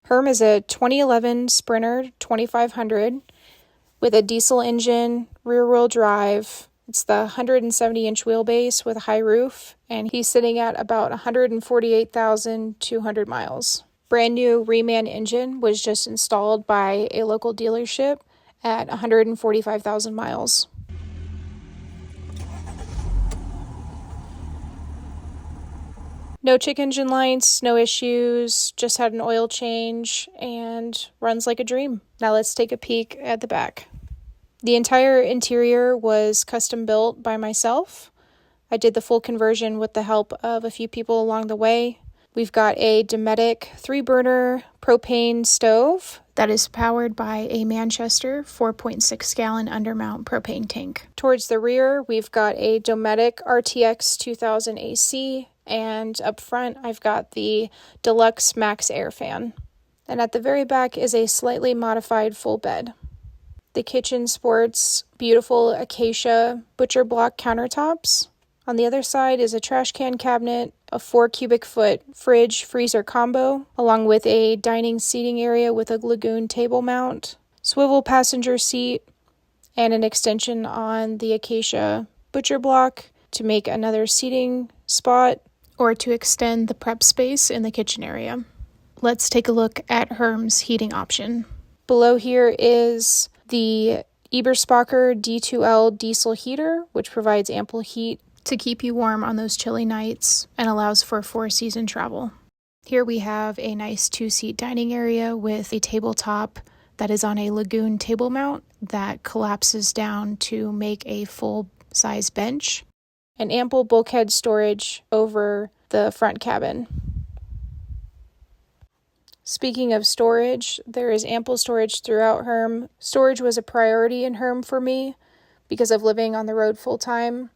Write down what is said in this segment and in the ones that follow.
Herm is a 2011 Sprinter 2500 with a diesel engine, rear-wheel drive. It's the 170-inch wheelbase with a high roof, and he's sitting at about 148,200 miles. Brand new reman engine was just installed by a local dealership at 145,000 miles. No check engine lights, no issues, just had an oil change, and runs like a dream. Now let's take a peek at the back. The entire interior was custom built by myself. I did the full conversion with the help of a few people along the way. We've got a Dometic 3-burner propane stove that is powered by a Manchester 4.6-gallon undermount propane tank. Towards the rear, we've got a Dometic RTX 2000 AC, and up front, I've got the Deluxe MaxxAir fan. And at the very back is a slightly modified full bed. The kitchen sports beautiful acacia butcher block countertops. On the other side is a trash can cabinet, a 4 cubic foot fridge freezer combo, along with a dining seating area with a Lagun table mount, swivel passenger seat, and an extension on the acacia butcher block to make another seating spot or to extend the prep space in the kitchen area. Let's take a look at Herm's heating option. Below here is the Eberspächer D2L diesel heater, which provides ample heat to keep you warm on those chilly nights and allows for 4-season travel. Here we have a nice 2-seat dining area with a tabletop that is on a Lagun table mount that collapses down to make a full-size bench, and ample bulkhead storage over the front cabin. Speaking of storage, there is ample storage throughout Herm. Storage was a priority in Herm for me because of living on the road full-time.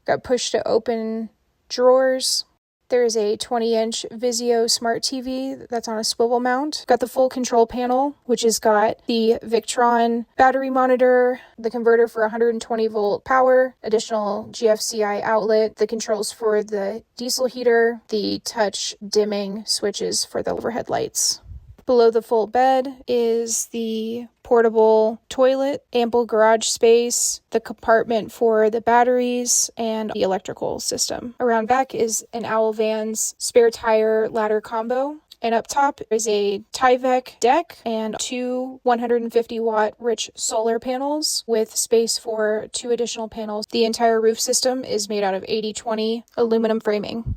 Got pushed to open drawers. There is a 20-inch Vizio smart TV that's on a swivel mount. Got the full control panel, which has got the Victron battery monitor, the converter for 120-volt power, additional GFCI outlet, the controls for the diesel heater, the touch dimming switches for the overhead lights. Below the full bed is the portable toilet, ample garage space, the compartment for the batteries, and the electrical system. Around back is an Owl Vans spare tire ladder combo. And up top is a Tyvek deck and 2 150-watt rich solar panels with space for 2 additional panels. The entire roof system is made out of 80/20 aluminum framing.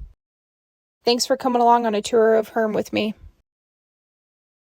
Thanks for coming along on a tour of Herm with me.